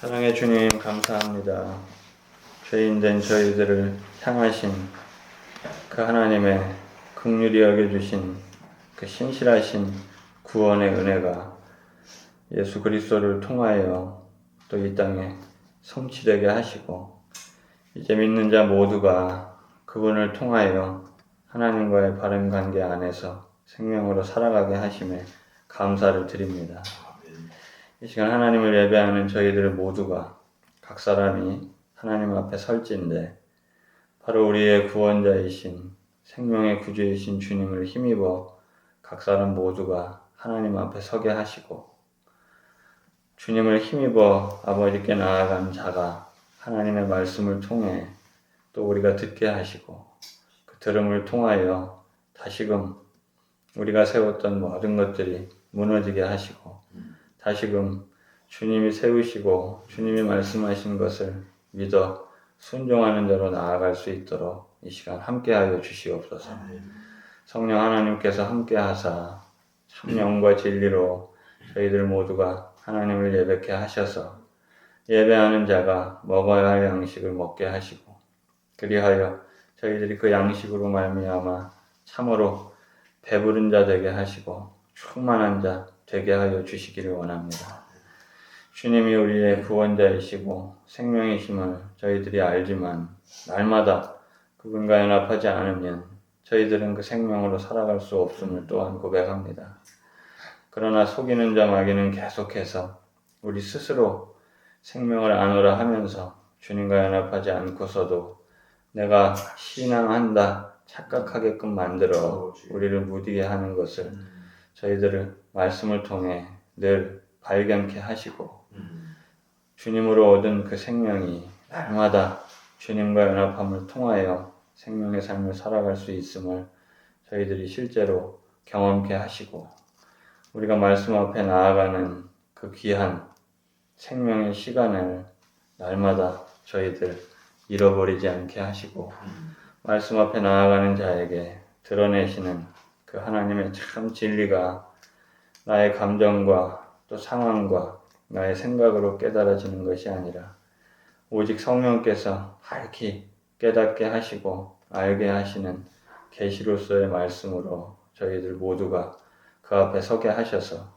사랑의 주님 감사합니다. 죄인된 저희들을 향하신 그 하나님의 긍휼히 여겨주신 그 신실하신 구원의 은혜가 예수 그리스도를 통하여 또 이 땅에 성취되게 하시고 이제 믿는 자 모두가 그분을 통하여 하나님과의 바른 관계 안에서 생명으로 살아가게 하심에 감사를 드립니다. 이 시간 하나님을 예배하는 저희들 모두가 각 사람이 하나님 앞에 설진데 바로 우리의 구원자이신 생명의 구주이신 주님을 힘입어 각 사람 모두가 하나님 앞에 서게 하시고 주님을 힘입어 아버지께 나아간 자가 하나님의 말씀을 통해 또 우리가 듣게 하시고 그 들음을 통하여 다시금 우리가 세웠던 모든 것들이 무너지게 하시고 다시금 주님이 세우시고 주님이 말씀하신 것을 믿어 순종하는 자로 나아갈 수 있도록 이 시간 함께하여 주시옵소서. 성령 하나님께서 함께하사 참 영과 진리로 저희들 모두가 하나님을 예배케 하셔서 예배하는 자가 먹어야 할 양식을 먹게 하시고 그리하여 저희들이 그 양식으로 말미암아 참으로 배부른 자 되게 하시고 충만한 자 되게 하여 주시기를 원합니다. 주님이 우리의 구원자이시고 생명이심을 저희들이 알지만 날마다 그분과 연합하지 않으면 저희들은 그 생명으로 살아갈 수 없음을 또한 고백합니다. 그러나 속이는 자 마귀는 계속해서 우리 스스로 생명을 안으라 하면서 주님과 연합하지 않고서도 내가 신앙한다 착각하게끔 만들어 우리를 무디게 하는 것을 저희들을 말씀을 통해 늘 발견케 하시고 주님으로 얻은 그 생명이 날마다 주님과 연합함을 통하여 생명의 삶을 살아갈 수 있음을 저희들이 실제로 경험케 하시고 우리가 말씀 앞에 나아가는 그 귀한 생명의 시간을 날마다 저희들 잃어버리지 않게 하시고 말씀 앞에 나아가는 자에게 드러내시는 그 하나님의 참 진리가 나의 감정과 또 상황과 나의 생각으로 깨달아지는 것이 아니라 오직 성령께서 밝히 깨닫게 하시고 알게 하시는 계시로서의 말씀으로 저희들 모두가 그 앞에 서게 하셔서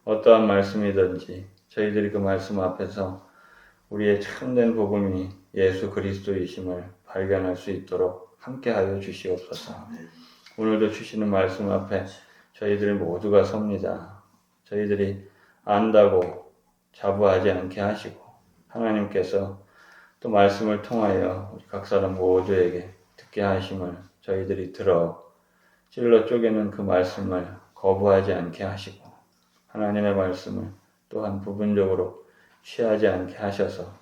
어떠한 말씀이든지 저희들이 그 말씀 앞에서 우리의 참된 복음이 예수 그리스도이심을 발견할 수 있도록 함께하여 주시옵소서. 오늘도 주시는 말씀 앞에 저희들 모두가 섭니다. 저희들이 안다고 자부하지 않게 하시고 하나님께서 또 말씀을 통하여 우리 각 사람 모두에게 듣게 하심을 저희들이 들어 찔러 쪼개는 그 말씀을 거부하지 않게 하시고 하나님의 말씀을 또한 부분적으로 취하지 않게 하셔서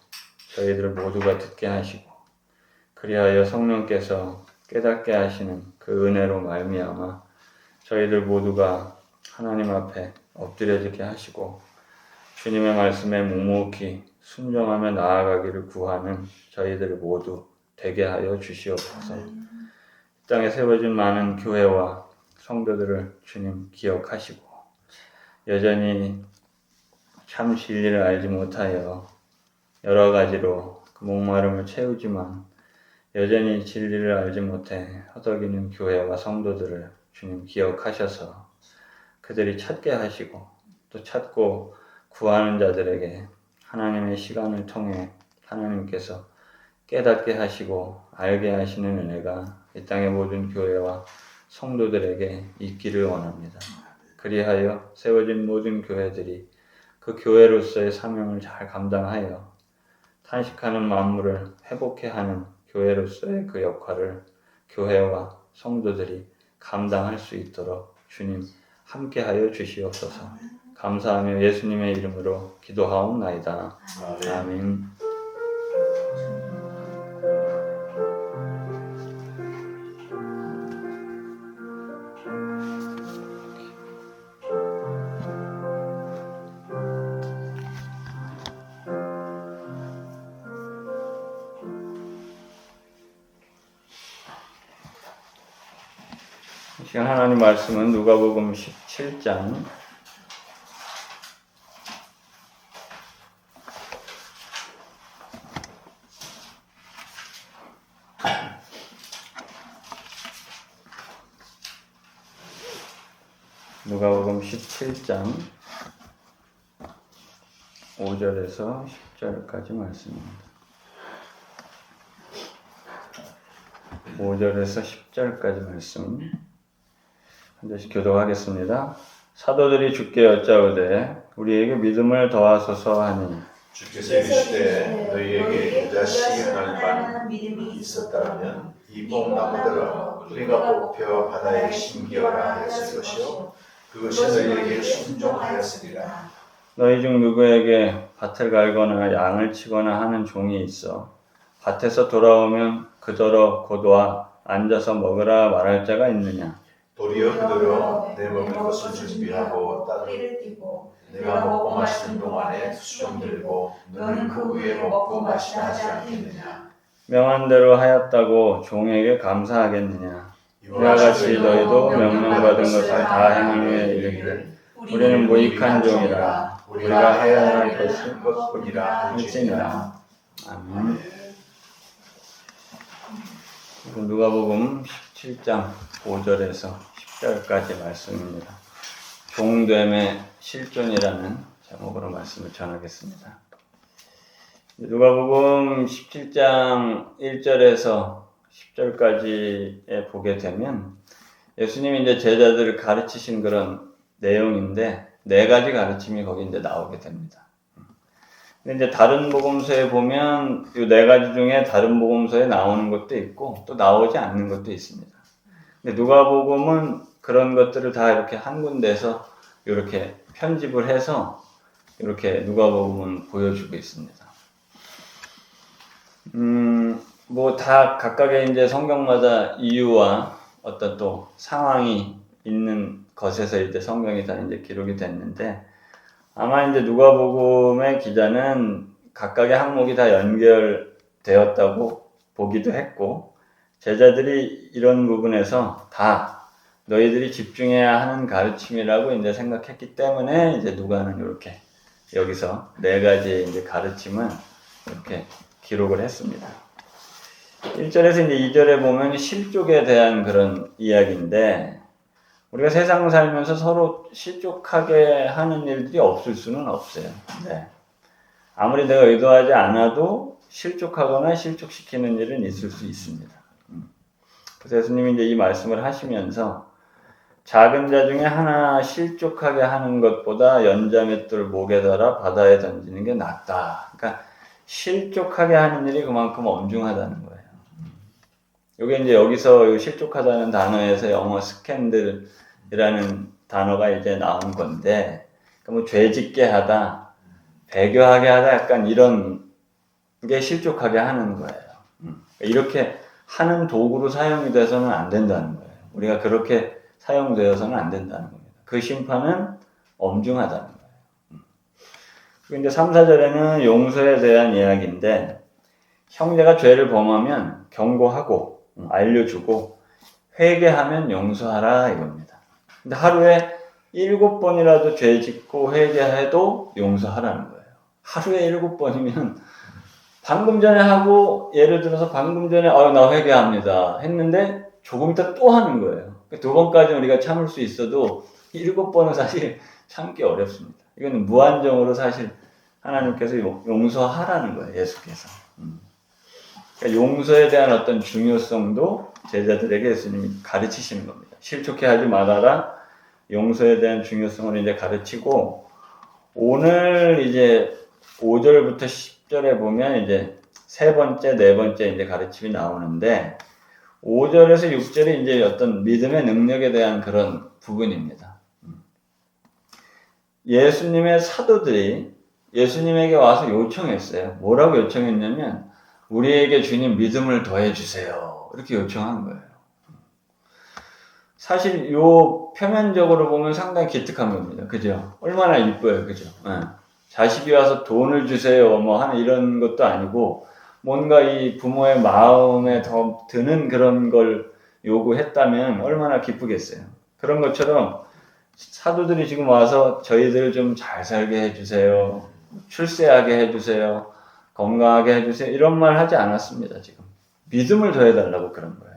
저희들 모두가 듣게 하시고 그리하여 성령께서 깨닫게 하시는 그 은혜로 말미암아 저희들 모두가 하나님 앞에 엎드려지게 하시고 주님의 말씀에 묵묵히 순종하며 나아가기를 구하는 저희들 모두 되게 하여 주시옵소서. 이 땅에 세워진 많은 교회와 성도들을 주님 기억하시고 여전히 참 진리를 알지 못하여 여러 가지로 그 목마름을 채우지만 여전히 진리를 알지 못해 허덕이는 교회와 성도들을 주님 기억하셔서 그들이 찾게 하시고 또 찾고 구하는 자들에게 하나님의 시간을 통해 하나님께서 깨닫게 하시고 알게 하시는 은혜가 이 땅의 모든 교회와 성도들에게 있기를 원합니다. 그리하여 세워진 모든 교회들이 그 교회로서의 사명을 잘 감당하여 탄식하는 만물을 회복해 하는 교회로서의 그 역할을 교회와 성도들이 감당할 수 있도록 주님 함께하여 주시옵소서. 감사하며 예수님의 이름으로 기도하옵나이다. 아멘. 이 시간 하나님 말씀은 누가복음 17장 누가복음 17장 5절에서 10절까지 말씀입니다. 5절에서 10절까지 말씀 한 절씩 교독하겠습니다. 사도들이 주께 여짜오되 우리에게 믿음을 더하소서 하니 주께서 이르시되 너희에게 그자씨 하나님 믿음이 있었다면 이 뽕나무들아 우리가 뽑혀 바다에 심기어라 하였을 것이요 그것이 너희에게 순종하였으리라. 너희 중 누구에게 밭을 갈거나 양을 치거나 하는 종이 있어 밭에서 돌아오면 그더러 곧 와 앉아서 먹으라 말할 자가 있느냐? 도리어 그들어 내 먹을 것을 준비하고 따를 띠고 내가 먹고 마시는 동안에 수종 들고 너는 그 위에 먹고 마시라 하지 않겠느냐. 명한 대로 하였다고 종에게 감사하겠느냐? 이와 같이 너희도 명령받은 것을 다 행한 후에 이르기를 우리는 무익한 종이라 우리가 해야 할 것은 그것뿐이라 할지니라. 아멘. 누가복음 17장 5절에서 10절까지 말씀입니다. 종됨의 실존이라는 제목으로 말씀을 전하겠습니다. 누가복음 17장 1절에서 10절까지에 보게 되면 예수님이 이제 제자들을 가르치신 그런 내용인데 네 가지 가르침이 거기 이제 나오게 됩니다. 근데 이제 다른 복음서에 보면 이 네 가지 중에 다른 복음서에 나오는 것도 있고 또 나오지 않는 것도 있습니다. 근데 누가복음은 그런 것들을 다 이렇게 한 군데서 이렇게 편집을 해서 이렇게 누가복음은 보여주고 있습니다. 뭐 다 각각의 이제 성경마다 이유와 어떤 또 상황이 있는 것에서 이제 성경이 다 이제 기록이 됐는데 아마 이제 누가복음의 기자는 각각의 항목이 다 연결되었다고 보기도 했고 제자들이 이런 부분에서 다 너희들이 집중해야 하는 가르침이라고 이제 생각했기 때문에 이제 누가는 이렇게 여기서 네 가지의 이제 가르침을 이렇게 기록을 했습니다. 1절에서 이제 2절에 보면 실족에 대한 그런 이야기인데 우리가 세상 살면서 서로 실족하게 하는 일들이 없을 수는 없어요. 네. 아무리 내가 의도하지 않아도 실족하거나 실족시키는 일은 있을 수 있습니다. 그래서 예수님이 이제 이 말씀을 하시면서 작은 자 중에 하나 실족하게 하는 것보다 연자맷돌 목에 달아 바다에 던지는 게 낫다. 그러니까 실족하게 하는 일이 그만큼 엄중하다는 거예요. 이게 이제 여기서 실족하다는 단어에서 영어 스캔들이라는 단어가 이제 나온 건데, 뭐 죄짓게 하다, 배교하게 하다 약간 이런 게 실족하게 하는 거예요. 이렇게 하는 도구로 사용이 돼서는 안 된다는 거예요. 우리가 그렇게 사용되어서는 안 된다는 겁니다. 그 심판은 엄중하다는 거예요. 그리고 이제 3, 4절에는 용서에 대한 이야기인데, 형제가 죄를 범하면 경고하고, 알려주고, 회개하면 용서하라 이겁니다. 근데 하루에 7번이라도 죄 짓고 회개해도 용서하라는 거예요. 하루에 7번이면 방금 전에 하고 예를 들어서 방금 전에 나 회개합니다 했는데 조금 있다 또 하는 거예요. 2번까지 우리가 참을 수 있어도 7번은 사실 참기 어렵습니다. 이거는 무한정으로 사실 하나님께서 용서하라는 거예요. 예수께서. 그러니까 용서에 대한 어떤 중요성도 제자들에게 예수님이 가르치시는 겁니다. 실족해 하지 말아라. 용서에 대한 중요성을 이제 가르치고 오늘 이제 5절부터 10절에 보면 이제 세 번째, 네 번째 이제 가르침이 나오는데 5절에서 6절이 이제 어떤 믿음의 능력에 대한 그런 부분입니다. 예수님의 사도들이 예수님에게 와서 요청했어요. 뭐라고 요청했냐면 우리에게 주님 믿음을 더해 주세요. 이렇게 요청한 거예요. 사실 요 표면적으로 보면 상당히 기특한 겁니다. 그죠? 얼마나 이뻐요. 그죠? 네. 자식이 와서 돈을 주세요. 뭐 하는 이런 것도 아니고 뭔가 이 부모의 마음에 더 드는 그런 걸 요구했다면 얼마나 기쁘겠어요. 그런 것처럼 사도들이 지금 와서 저희들 좀 잘 살게 해주세요. 출세하게 해주세요. 건강하게 해주세요. 이런 말 하지 않았습니다. 지금 믿음을 더해달라고 그런 거예요.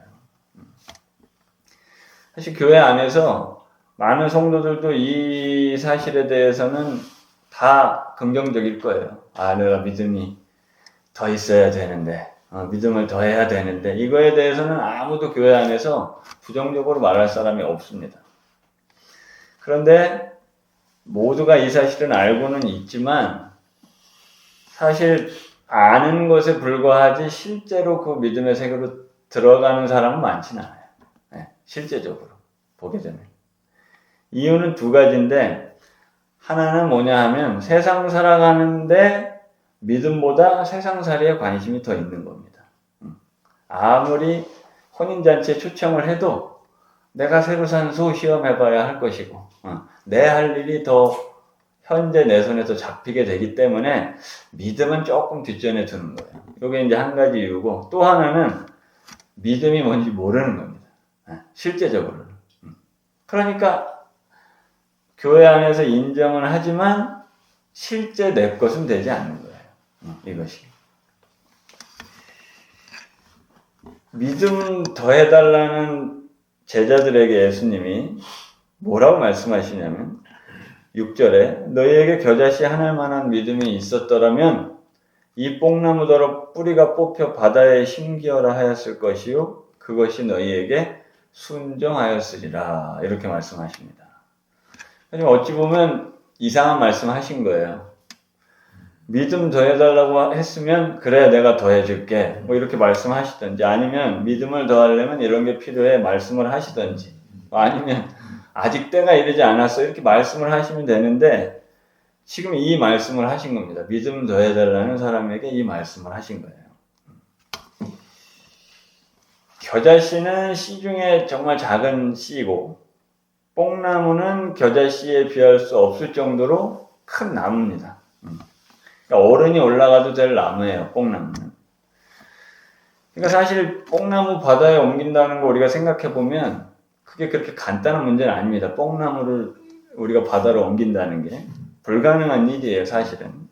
사실 교회 안에서 많은 성도들도 이 사실에 대해서는 다 긍정적일 거예요. 아, 내가 믿음이 더 있어야 되는데, 믿음을 더 해야 되는데, 이거에 대해서는 아무도 교회 안에서 부정적으로 말할 사람이 없습니다. 그런데 모두가 이 사실은 알고는 있지만, 사실 아는 것에 불과하지 실제로 그 믿음의 세계로 들어가는 사람은 많지는 않아요. 네, 실제적으로 보게 되면. 이유는 두 가지인데, 하나는 뭐냐 하면 세상 살아가는데 믿음보다 세상살이에 관심이 더 있는 겁니다. 아무리 혼인잔치에 초청을 해도 내가 새로 산 소 시험해봐야 할 것이고, 내 할 일이 더 현재 내 손에 더 잡히게 되기 때문에 믿음은 조금 뒷전에 두는 거예요. 이게 이제 한 가지 이유고, 또 하나는 믿음이 뭔지 모르는 겁니다. 실제적으로는. 그러니까 교회 안에서 인정은 하지만 실제 내 것은 되지 않는 거예요. 이것이. 믿음 더해달라는 제자들에게 예수님이 뭐라고 말씀하시냐면 6절에 너희에게 겨자씨 하나만한 믿음이 있었더라면 이 뽕나무더러 뿌리가 뽑혀 바다에 심기어라 하였을 것이요 그것이 너희에게 순종하였으리라 이렇게 말씀하십니다. 어찌 보면 이상한 말씀 하신 거예요. 믿음 더해달라고 했으면 그래 내가 더해줄게 뭐 이렇게 말씀하시든지 아니면 믿음을 더하려면 이런 게 필요해 말씀을 하시든지 아니면 아직 때가 이르지 않았어 이렇게 말씀을 하시면 되는데 지금 이 말씀을 하신 겁니다. 믿음 더해달라는 사람에게 이 말씀을 하신 거예요. 겨자씨는 씨 중에 정말 작은 씨이고 뽕나무는 겨자씨에 비할 수 없을 정도로 큰 나무입니다. 그러니까 어른이 올라가도 될 나무예요. 뽕나무는. 그러니까 사실 뽕나무 바다에 옮긴다는 거 우리가 생각해 보면 그게 그렇게 간단한 문제는 아닙니다. 뽕나무를 우리가 바다로 옮긴다는 게 불가능한 일이에요. 사실은.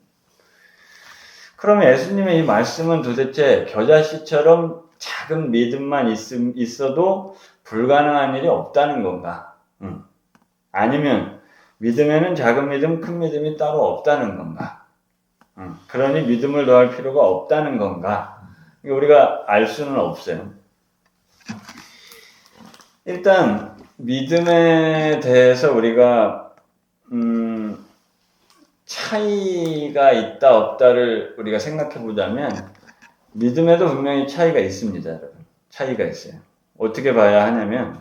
그러면 예수님의 이 말씀은 도대체 겨자씨처럼 작은 믿음만 있어도 불가능한 일이 없다는 건가? 아니면 믿음에는 작은 믿음, 큰 믿음이 따로 없다는 건가? 그러니 믿음을 더할 필요가 없다는 건가? 우리가 알 수는 없어요. 일단 믿음에 대해서 우리가 차이가 있다 없다를 우리가 생각해 보자면 믿음에도 분명히 차이가 있습니다, 여러분. 차이가 있어요. 어떻게 봐야 하냐면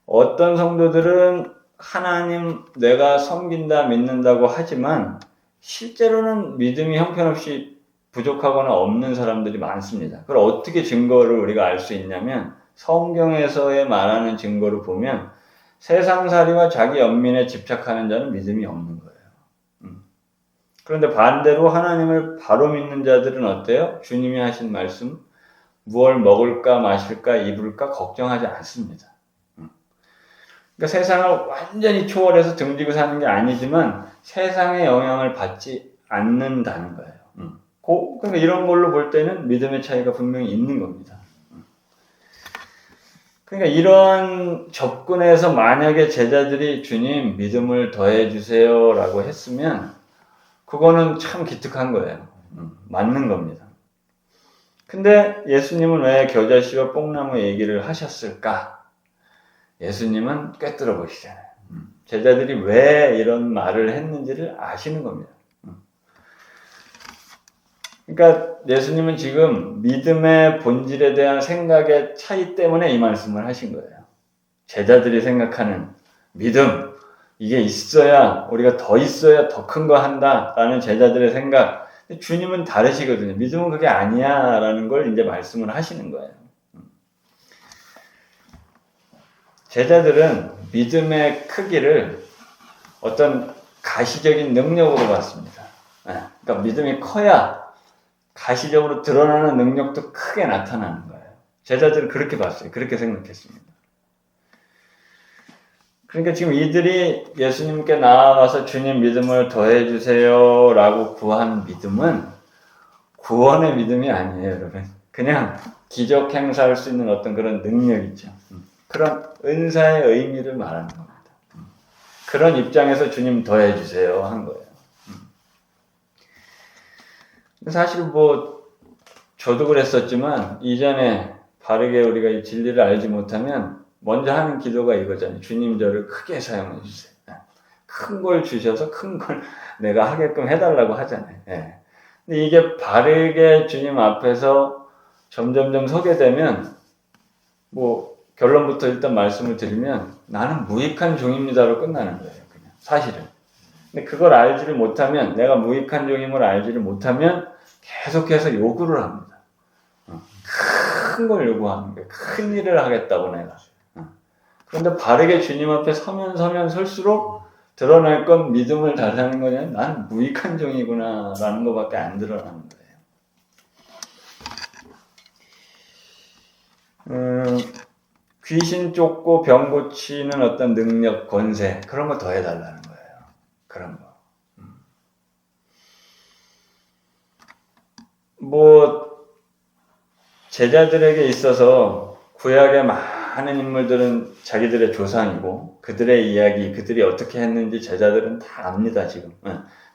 어떤 성도들은 하나님 내가 섬긴다 믿는다고 하지만 실제로는 믿음이 형편없이 부족하거나 없는 사람들이 많습니다. 그걸 어떻게 증거를 우리가 알 수 있냐면 성경에서의 말하는 증거를 보면 세상살이와 자기 연민에 집착하는 자는 믿음이 없는 거예요. 그런데 반대로 하나님을 바로 믿는 자들은 어때요? 주님이 하신 말씀 무엇을 먹을까 마실까 입을까 걱정하지 않습니다. 그러니까 세상을 완전히 초월해서 등지고 사는 게 아니지만 세상의 영향을 받지 않는다는 거예요. 그러니까 이런 걸로 볼 때는 믿음의 차이가 분명히 있는 겁니다. 그러니까 이런 접근에서 만약에 제자들이 주님 믿음을 더해 주세요 라고 했으면 그거는 참 기특한 거예요. 맞는 겁니다. 근데 예수님은 왜 겨자씨와 뽕나무 얘기를 하셨을까? 예수님은 꿰뚫어 보시잖아요. 제자들이 왜 이런 말을 했는지를 아시는 겁니다. 그러니까 예수님은 지금 믿음의 본질에 대한 생각의 차이 때문에 이 말씀을 하신 거예요. 제자들이 생각하는 믿음, 이게 있어야 우리가 더 있어야 더 큰 거 한다라는 제자들의 생각. 주님은 다르시거든요. 믿음은 그게 아니야라는 걸 이제 말씀을 하시는 거예요. 제자들은 믿음의 크기를 어떤 가시적인 능력으로 봤습니다. 그러니까 믿음이 커야 가시적으로 드러나는 능력도 크게 나타나는 거예요. 제자들은 그렇게 봤어요. 그렇게 생각했습니다. 그러니까 지금 이들이 예수님께 나아가서 주님 믿음을 더해 주세요 라고 구한 믿음은 구원의 믿음이 아니에요, 여러분. 그냥 기적 행사할 수 있는 어떤 그런 능력이죠. 그런 은사의 의미를 말하는 겁니다. 그런 입장에서 주님 더해 주세요 한 거예요. 사실 뭐 저도 그랬었지만 이전에 바르게 우리가 이 진리를 알지 못하면 먼저 하는 기도가 이거잖아요. 주님 저를 크게 사용해 주세요. 큰 걸 주셔서 큰 걸 내가 하게끔 해달라고 하잖아요. 예. 근데 이게 바르게 주님 앞에서 점점점 서게 되면 뭐 결론부터 일단 말씀을 드리면 나는 무익한 종입니다로 끝나는 거예요. 그냥 사실은. 근데 그걸 알지를 못하면 내가 무익한 종임을 알지를 못하면 계속해서 요구를 합니다. 큰 걸 요구하는 거예요. 큰 일을 하겠다고 내가. 그런데 바르게 주님 앞에 서면 설수록 드러날 건 믿음을 달라는 거냐? 난 무익한 종이구나 라는 것밖에 안 드러나는 거예요. 귀신 쫓고 병 고치는 어떤 능력, 권세 그런 거 더해달라는 거예요. 그런 거. 뭐 제자들에게 있어서 구약의 많은 인물들은 자기들의 조상이고 그들의 이야기, 그들이 어떻게 했는지 제자들은 다 압니다. 지금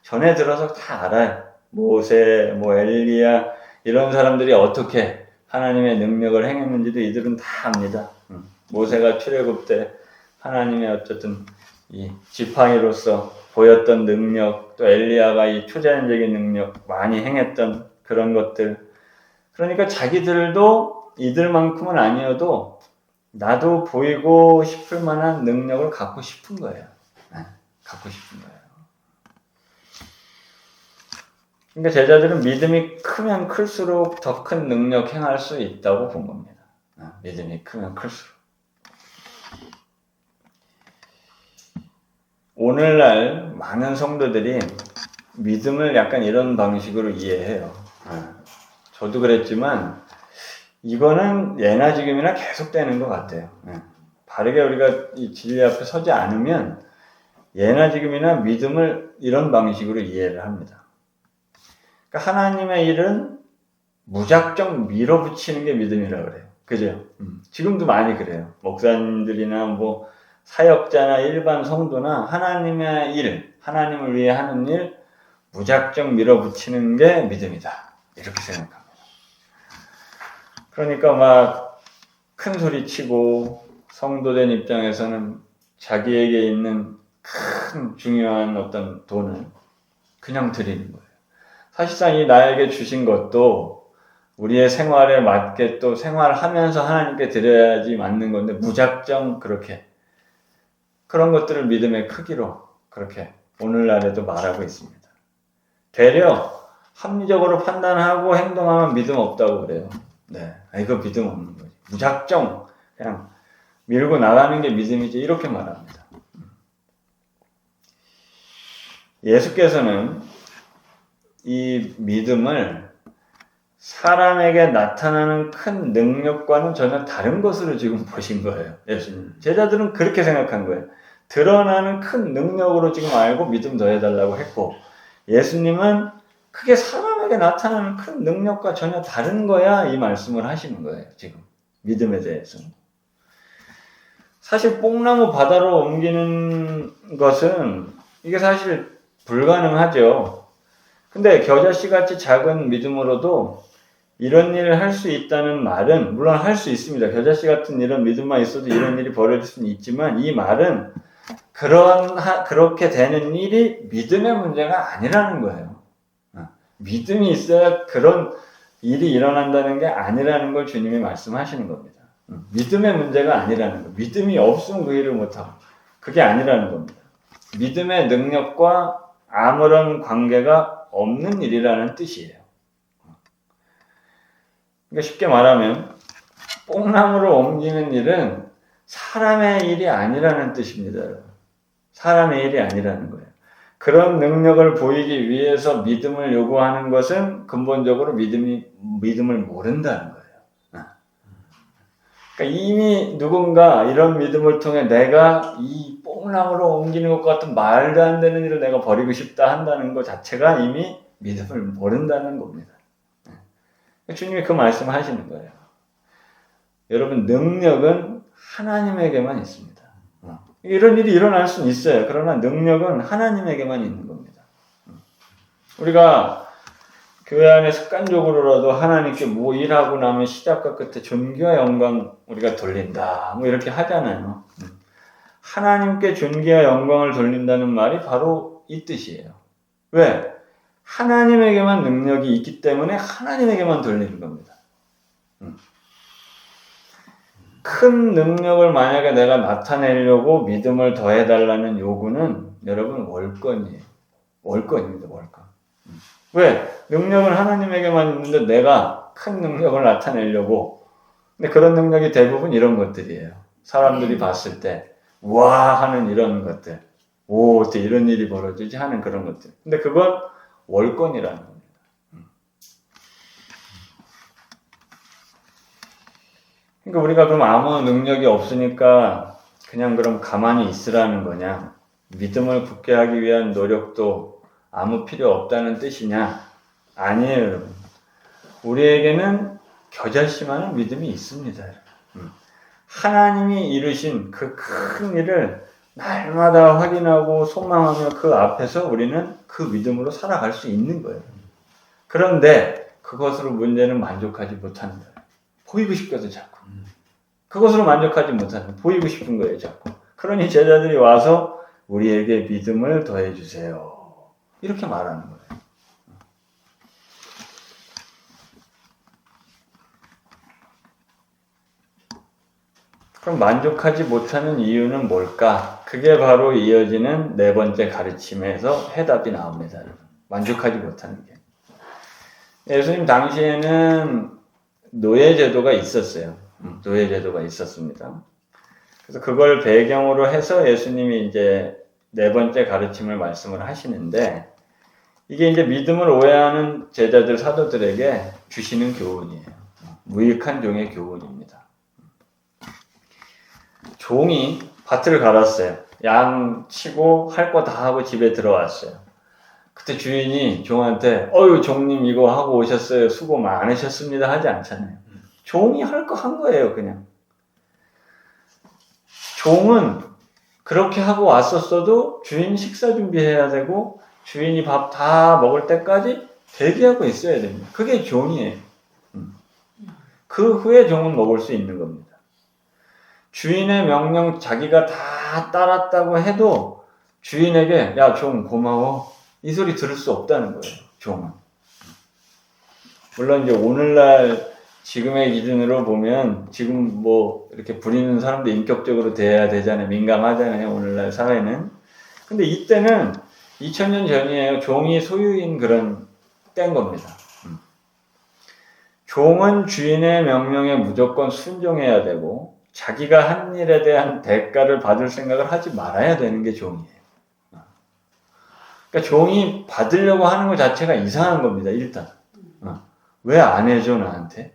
전에 들어서 다 알아요. 모세, 뭐 엘리야 이런 사람들이 어떻게 하나님의 능력을 행했는지도 이들은 다 압니다. 모세가 출애굽 때 하나님의 어쨌든 이 지팡이로서 보였던 능력, 또 엘리야가 이 초자연적인 능력 많이 행했던 그런 것들. 그러니까 자기들도 이들만큼은 아니어도 나도 보이고 싶을 만한 능력을 갖고 싶은 거예요. 갖고 싶은 거예요. 그러니까 제자들은 믿음이 크면 클수록 더 큰 능력 행할 수 있다고 본 겁니다. 믿음이 크면 클수록. 오늘날 많은 성도들이 믿음을 약간 이런 방식으로 이해해요. 저도 그랬지만 이거는 예나 지금이나 계속되는 것 같아요. 바르게 우리가 이 진리 앞에 서지 않으면 예나 지금이나 믿음을 이런 방식으로 이해를 합니다. 그러니까 하나님의 일은 무작정 밀어붙이는 게 믿음이라고 그래요. 그죠? 지금도 많이 그래요. 목사님들이나 뭐 사역자나 일반 성도나 하나님의 일, 하나님을 위해 하는 일 무작정 밀어붙이는 게 믿음이다. 이렇게 생각합니다. 그러니까 막 큰 소리 치고 성도된 입장에서는 자기에게 있는 큰 중요한 어떤 돈을 그냥 드리는 거예요. 사실상 이 나에게 주신 것도 우리의 생활에 맞게 또 생활하면서 하나님께 드려야지 맞는 건데 무작정 그렇게 그런 것들을 믿음의 크기로 그렇게 오늘날에도 말하고 있습니다. 되려 합리적으로 판단하고 행동하면 믿음 없다고 그래요. 네, 이거 믿음 없는 거지. 무작정 그냥 밀고 나가는 게 믿음이지 이렇게 말합니다. 예수께서는 이 믿음을 사람에게 나타나는 큰 능력과는 전혀 다른 것으로 지금 보신 거예요. 예수님. 제자들은 그렇게 생각한 거예요. 드러나는 큰 능력으로 지금 알고 믿음 더해달라고 했고 예수님은 크게 사람에게 나타나는 큰 능력과 전혀 다른 거야 이 말씀을 하시는 거예요. 지금 믿음에 대해서는. 사실 뽕나무 바다로 옮기는 것은 이게 사실 불가능하죠. 근데 겨자씨 같이 작은 믿음으로도 이런 일을 할 수 있다는 말은 물론 할 수 있습니다. 겨자씨 같은 이런 믿음만 있어도 이런 일이 벌어질 수는 있지만 이 말은 그렇게 되는 일이 믿음의 문제가 아니라는 거예요. 믿음이 있어야 그런 일이 일어난다는 게 아니라는 걸 주님이 말씀하시는 겁니다. 믿음의 문제가 아니라는 거. 믿음이 없으면 그 일을 못하고 그게 아니라는 겁니다. 믿음의 능력과 아무런 관계가 없는 일이라는 뜻이에요. 그러니까 쉽게 말하면 뽕나무를 옮기는 일은 사람의 일이 아니라는 뜻입니다. 사람의 일이 아니라는 거예요. 그런 능력을 보이기 위해서 믿음을 요구하는 것은 근본적으로 믿음을 모른다는 거예요. 그러니까 이미 누군가 이런 믿음을 통해 내가 이 뽕나무로 옮기는 것 같은 말도 안 되는 일을 내가 버리고 싶다 한다는 것 자체가 이미 믿음을 모른다는 겁니다. 주님이 그 말씀을 하시는 거예요. 여러분 능력은 하나님에게만 있습니다. 이런 일이 일어날 수는 있어요. 그러나 능력은 하나님에게만 있는 겁니다. 우리가 교회 안에 습관적으로라도 하나님께 뭐 일하고 나면 시작과 끝에 존귀와 영광 우리가 돌린다. 뭐 이렇게 하잖아요. 하나님께 존귀와 영광을 돌린다는 말이 바로 이 뜻이에요. 왜? 하나님에게만 능력이 있기 때문에 하나님에게만 돌리는 겁니다. 큰 능력을 만약에 내가 나타내려고 믿음을 더해달라는 요구는 여러분 월권이에요. 월권입니다. 월권. 왜? 능력은 하나님에게만 있는데 내가 큰 능력을 나타내려고. 근데 그런 능력이 대부분 이런 것들이에요. 사람들이 봤을 때 와 하는 이런 것들. 오, 어떻게 이런 일이 벌어지지 하는 그런 것들. 근데 그건 월권이라는 겁니다. 그러니까 우리가 그럼 아무 능력이 없으니까 그냥 그럼 가만히 있으라는 거냐? 믿음을 굳게 하기 위한 노력도 아무 필요 없다는 뜻이냐? 아니에요, 여러분. 우리에게는 겨자씨만한 믿음이 있습니다. 하나님이 이루신 그 큰 일을 날마다 확인하고 소망하며 그 앞에서 우리는 그 믿음으로 살아갈 수 있는 거예요. 그런데 그것으로 문제는 만족하지 못하는 거예요. 보이고 싶거든 자꾸. 그것으로 만족하지 못하는 보이고 싶은 거예요 자꾸. 그러니 제자들이 와서 우리에게 믿음을 더해 주세요. 이렇게 말하는 거예요. 그럼 만족하지 못하는 이유는 뭘까? 그게 바로 이어지는 네 번째 가르침에서 해답이 나옵니다. 만족하지 못하는 게. 예수님 당시에는 노예제도가 있었어요. 노예제도가 있었습니다. 그래서 그걸 배경으로 해서 예수님이 이제 네 번째 가르침을 말씀을 하시는데 이게 이제 믿음을 오해하는 제자들 사도들에게 주시는 교훈이에요. 무익한 종의 교훈입니다. 종이 밭을 갈았어요. 양 치고 할 거 다 하고 집에 들어왔어요. 그때 주인이 종한테 어유 종님 이거 하고 오셨어요. 수고 많으셨습니다 하지 않잖아요. 종이 할 거 한 거예요 그냥. 종은 그렇게 하고 왔었어도 주인 식사 준비해야 되고 주인이 밥 다 먹을 때까지 대기하고 있어야 됩니다. 그게 종이에요. 그 후에 종은 먹을 수 있는 겁니다. 주인의 명령 자기가 다 따랐다고 해도 주인에게 야 종 고마워 이 소리 들을 수 없다는 거예요. 종은. 물론 이제 오늘날 지금의 기준으로 보면 지금 뭐 이렇게 부리는 사람도 인격적으로 돼야 되잖아요. 민감하잖아요. 오늘날 사회는. 근데 이때는 2000년 전이에요. 종이 소유인 그런 때인 겁니다. 종은 주인의 명령에 무조건 순종해야 되고 자기가 한 일에 대한 대가를 받을 생각을 하지 말아야 되는 게 종이에요. 그러니까 종이 받으려고 하는 것 자체가 이상한 겁니다. 일단. 왜 안 해줘 나한테?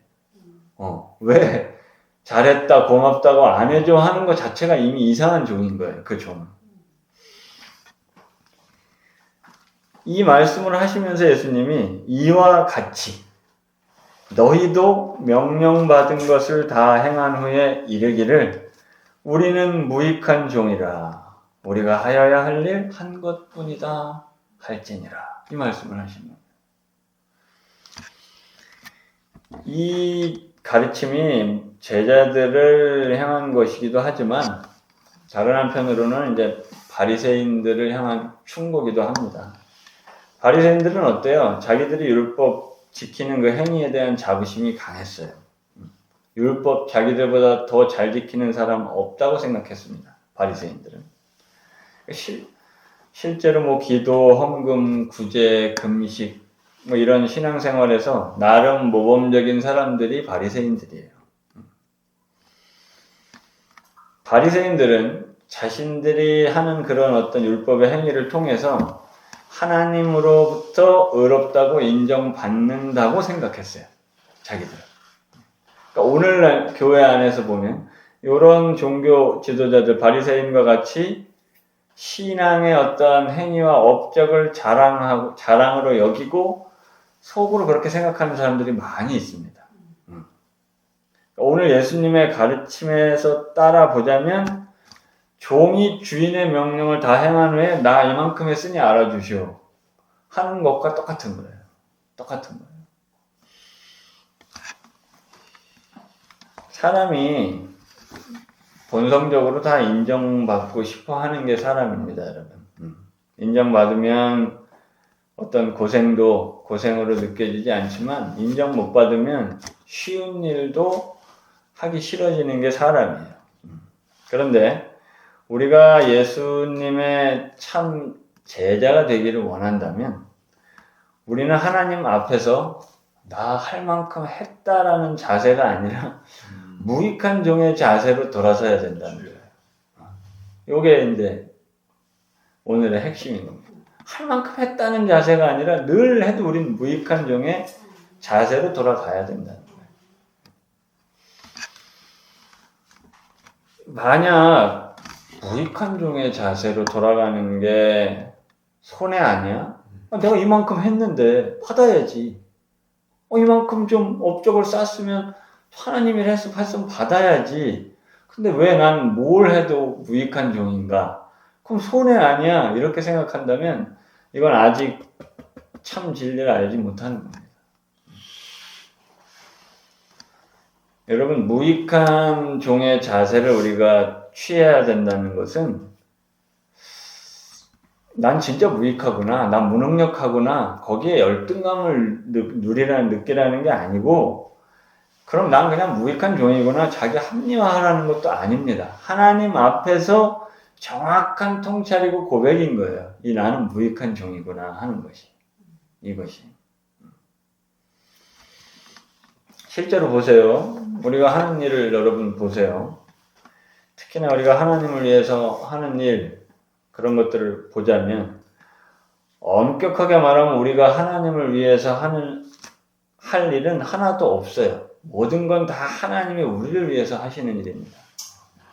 왜 잘했다 고맙다고 안 해줘 하는 것 자체가 이미 이상한 종인 거예요. 그 종은. 이 말씀을 하시면서 예수님이 이와 같이 너희도 명령받은 것을 다 행한 후에 이르기를 우리는 무익한 종이라 우리가 하여야 할 일 한 것뿐이다 할지니라 이 말씀을 하십니다. 이 가르침이 제자들을 향한 것이기도 하지만 다른 한편으로는 이제 바리새인들을 향한 충고기도 합니다. 바리새인들은 어때요? 자기들이 율법 지키는 그 행위에 대한 자부심이 강했어요. 율법 자기들보다 더 잘 지키는 사람 없다고 생각했습니다. 바리새인들은. 실제로 뭐 기도, 헌금, 구제, 금식 뭐 이런 신앙생활에서 나름 모범적인 사람들이 바리새인들이에요. 바리새인들은 자신들이 하는 그런 어떤 율법의 행위를 통해서 하나님으로부터 의롭다고 인정받는다고 생각했어요. 자기들은. 그러니까 오늘날 교회 안에서 보면 이런 종교 지도자들 바리새인과 같이 신앙의 어떠한 행위와 업적을 자랑으로 여기고 속으로 그렇게 생각하는 사람들이 많이 있습니다. 오늘 예수님의 가르침에서 따라 보자면 종이 주인의 명령을 다 행한 후에 나 이만큼 했으니 알아주시오 하는 것과 똑같은 거예요. 똑같은 거예요. 사람이 본성적으로 다 인정받고 싶어 하는 게 사람입니다, 여러분. 인정받으면 어떤 고생도 고생으로 느껴지지 않지만 인정 못 받으면 쉬운 일도 하기 싫어지는 게 사람이에요. 그런데 우리가 예수님의 참 제자가 되기를 원한다면 우리는 하나님 앞에서 나 할 만큼 했다라는 자세가 아니라 무익한 종의 자세로 돌아서야 된다는 거예요. 이게 이제 오늘의 핵심인 겁니다. 할 만큼 했다는 자세가 아니라 늘 해도 우린 무익한 종의 자세로 돌아가야 된다는 거예요. 만약 무익한 종의 자세로 돌아가는 게 손해 아니야? 내가 이만큼 했는데 받아야지. 이만큼 좀 업적을 쌓았으면 하나님이 했으면 받아야지. 근데 왜 난 뭘 해도 무익한 종인가? 그럼 손해 아니야? 이렇게 생각한다면 이건 아직 참 진리를 알지 못하는 겁니다. 여러분, 무익한 종의 자세를 우리가 취해야 된다는 것은 난 진짜 무익하구나, 난 무능력하구나, 거기에 열등감을 느끼라는 게 아니고, 그럼 난 그냥 무익한 종이구나, 자기 합리화하라는 것도 아닙니다. 하나님 앞에서 정확한 통찰이고 고백인 거예요. 이 나는 무익한 종이구나 하는 것이. 이것이. 실제로 보세요. 우리가 하는 일을 여러분 보세요. 특히나 우리가 하나님을 위해서 하는 일, 그런 것들을 보자면 엄격하게 말하면 우리가 하나님을 위해서 할 일은 하나도 없어요. 모든 건 다 하나님이 우리를 위해서 하시는 일입니다.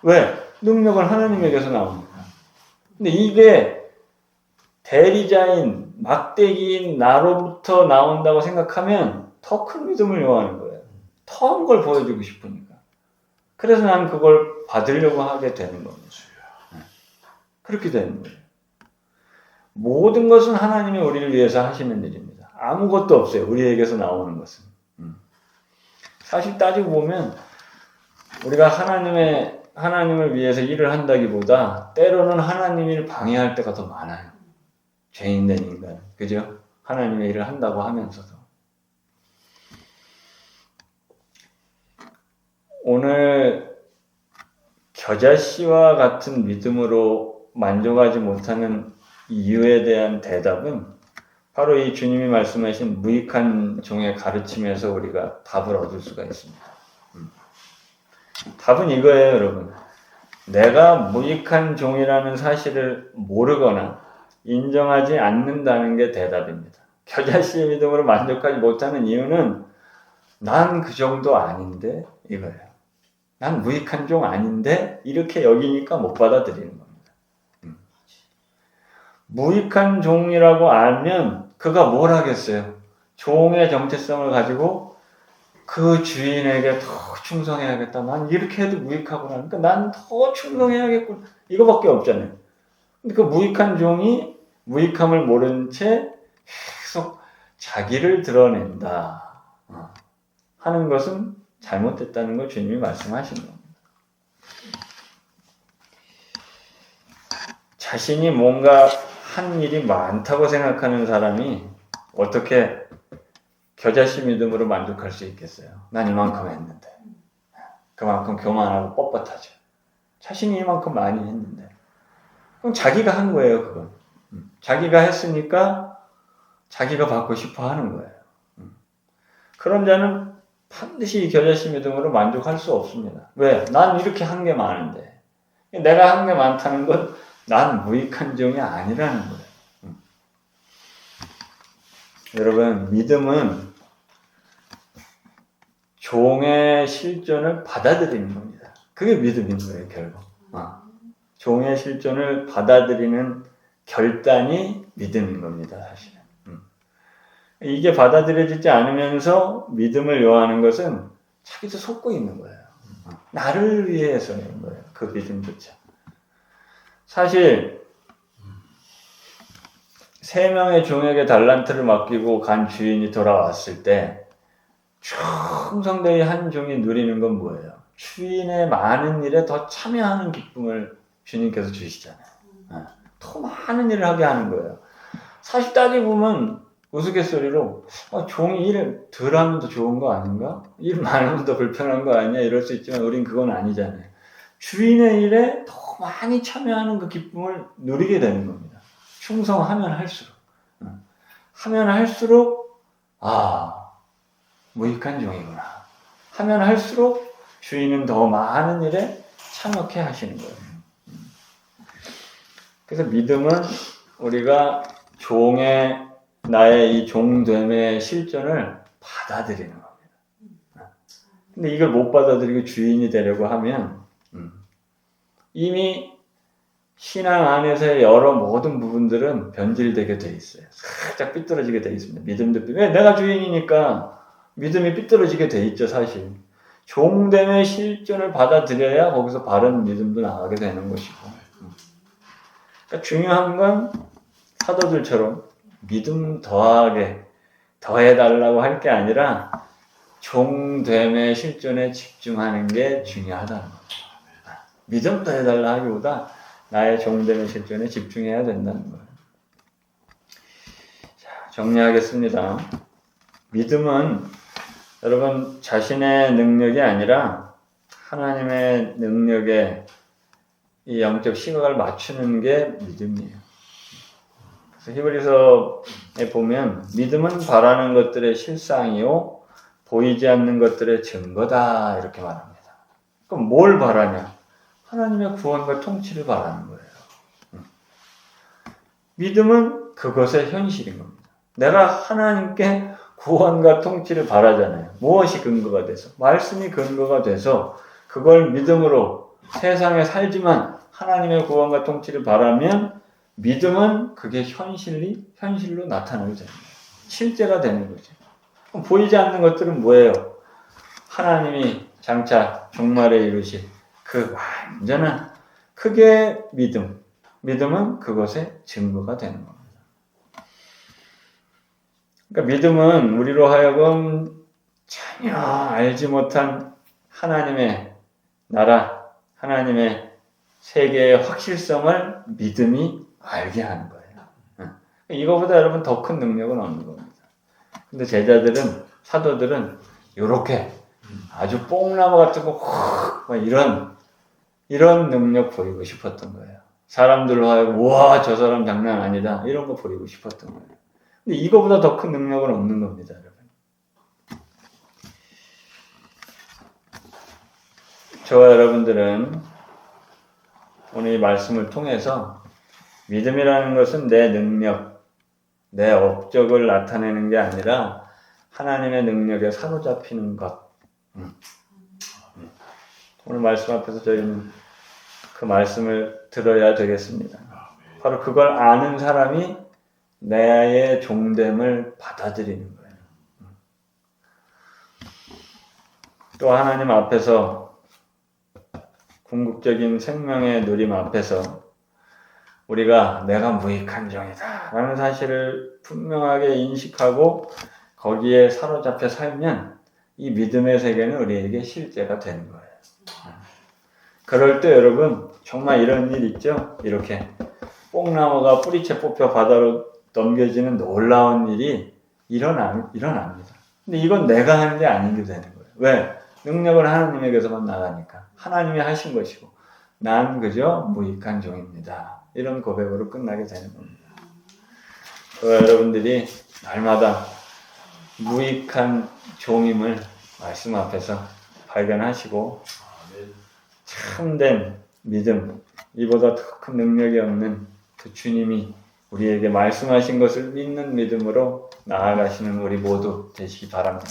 왜? 능력은 하나님에게서 나옵니다. 근데 이게 대리자인 막대기인 나로부터 나온다고 생각하면 더 큰 믿음을 요하는 거예요. 더 큰 걸 보여주고 싶으니까. 그래서 난 그걸 받으려고 하게 되는 겁니다. 그렇게 되는 거예요. 모든 것은 하나님이 우리를 위해서 하시는 일입니다. 아무것도 없어요. 우리에게서 나오는 것은. 사실 따지고 보면 우리가 하나님을 위해서 일을 한다기보다 때로는 하나님을 방해할 때가 더 많아요. 죄인된 인간. 그죠? 하나님의 일을 한다고 하면서도. 오늘 겨자씨와 같은 믿음으로 만족하지 못하는 이유에 대한 대답은 바로 이 주님이 말씀하신 무익한 종의 가르침에서 우리가 답을 얻을 수가 있습니다. 답은 이거예요, 여러분. 내가 무익한 종이라는 사실을 모르거나 인정하지 않는다는 게 대답입니다. 겨자씨의 믿음으로 만족하지 못하는 이유는 난 그 정도 아닌데 이거예요. 난 무익한 종 아닌데 이렇게 여기니까 못 받아들이는 겁니다. 무익한 종이라고 알면 그가 뭘 하겠어요? 종의 정체성을 가지고 그 주인에게 더 충성해야겠다. 난 이렇게 해도 무익하구나. 그러니까 난 더 충성해야겠구나. 이거밖에 없잖아요. 근데 그 무익한 종이 무익함을 모른 채 계속 자기를 드러낸다 하는 것은 잘못됐다는 걸 주님이 말씀하시는 겁니다. 자신이 뭔가 한 일이 많다고 생각하는 사람이 어떻게 겨자씨 믿음으로 만족할 수 있겠어요? 난 이만큼 했는데. 그만큼 교만하고 뻣뻣하죠. 자신이 이만큼 많이 했는데. 그럼 자기가 한 거예요, 그건. 자기가 했으니까 자기가 받고 싶어 하는 거예요. 그런 자는 반드시 이 겨자씨 믿음으로 만족할 수 없습니다. 왜? 난 이렇게 한 게 많은데. 내가 한 게 많다는 건 난 무익한 종이 아니라는 거예요. 여러분, 믿음은 종의 실존을 받아들이는 겁니다. 그게 믿음인 거예요, 결국. 종의 실존을 받아들이는 결단이 믿음인 겁니다, 사실은. 이게 받아들여지지 않으면서 믿음을 요하는 것은 자기도 속고 있는 거예요. 나를 위해서인 거예요, 그 믿음조차. 사실 3명의 종에게 달란트를 맡기고 간 주인이 돌아왔을 때 충성되이 한 종이 누리는 건 뭐예요? 주인의 많은 일에 더 참여하는 기쁨을 주님께서 주시잖아요. 더 많은 일을 하게 하는 거예요. 사실 따지고 보면 우스갯소리로 종이 일을 덜 하면 더 좋은 거 아닌가? 일 많으면 더 불편한 거 아니야? 이럴 수 있지만 우린 그건 아니잖아요. 주인의 일에 더 많이 참여하는 그 기쁨을 누리게 되는 겁니다. 충성하면 할수록. 하면 할수록 무익한 종이구나. 하면 할수록 주인은 더 많은 일에 참여케 하시는 거예요. 그래서 믿음은 우리가 나의 이 종됨의 실존을 받아들이는 겁니다. 근데 이걸 못 받아들이고 주인이 되려고 하면 이미 신앙 안에서의 여러 모든 부분들은 변질되게 돼 있어요. 살짝 삐뚤어지게 돼 있습니다. 믿음도 왜 내가 주인이니까 믿음이 삐뚤어지게 돼 있죠, 사실. 종됨의 실존을 받아들여야 거기서 바른 믿음도 나가게 되는 것이고. 그러니까 중요한 건 사도들처럼 믿음 더해달라고 할 게 아니라 종됨의 실존에 집중하는 게 중요하다는 거죠. 믿음 더해달라 하기보다 나의 종됨의 실존에 집중해야 된다는 거예요. 자, 정리하겠습니다. 믿음은 여러분 자신의 능력이 아니라 하나님의 능력에 이 영적 시각을 맞추는 게 믿음이에요. 그래서 히브리서에 보면 믿음은 바라는 것들의 실상이요 보이지 않는 것들의 증거다 이렇게 말합니다. 그럼 뭘 바라냐? 하나님의 구원과 통치를 바라는 거예요. 믿음은 그것의 현실인 겁니다. 내가 하나님께 구원과 통치를 바라잖아요. 무엇이 근거가 돼서? 말씀이 근거가 돼서 그걸 믿음으로 세상에 살지만 하나님의 구원과 통치를 바라면 믿음은 그게 현실로 나타나게 됩니다. 실제가 되는 거죠. 그럼 보이지 않는 것들은 뭐예요? 하나님이 장차 종말에 이루실 그 완전한 그게 믿음. 믿음은 그것의 증거가 되는 겁니다. 그러니까 믿음은 우리로 하여금 전혀 알지 못한 하나님의 나라, 하나님의 세계의 확실성을 믿음이 알게 하는 거예요. 이거보다 여러분 더 큰 능력은 없는 겁니다. 근데 제자들은, 사도들은 이렇게 아주 뽕나무 같은 거 이런 능력 보이고 싶었던 거예요. 사람들로 하여금 우와 저 사람 장난 아니다 이런 거 보이고 싶었던 거예요. 근데 이거보다 더 큰 능력은 없는 겁니다, 여러분. 저와 여러분들은 오늘 이 말씀을 통해서 믿음이라는 것은 내 능력, 내 업적을 나타내는 게 아니라 하나님의 능력에 사로잡히는 것. 오늘 말씀 앞에서 저희는 그 말씀을 들어야 되겠습니다. 바로 그걸 아는 사람이 나의 종됨을 받아들이는 거예요. 또 하나님 앞에서 궁극적인 생명의 누림 앞에서 우리가 내가 무익한 종이다 라는 사실을 분명하게 인식하고 거기에 사로잡혀 살면 이 믿음의 세계는 우리에게 실제가 되는 거예요. 그럴 때 여러분 정말 이런 일 있죠? 이렇게 뽕나무가 뿌리채 뽑혀 바다로 넘겨지는 놀라운 일이 일어납니다. 근데 이건 내가 하는 게 아닌 게 되는 거예요. 왜? 능력은 하나님에게서만 나가니까. 하나님이 하신 것이고 난 그저 무익한 종입니다. 이런 고백으로 끝나게 되는 겁니다. 여러분들이 날마다 무익한 종임을 말씀 앞에서 발견하시고 참된 믿음, 이보다 더 큰 능력이 없는 그 주님이 우리에게 말씀하신 것을 믿는 믿음으로 나아가시는 우리 모두 되시기 바랍니다.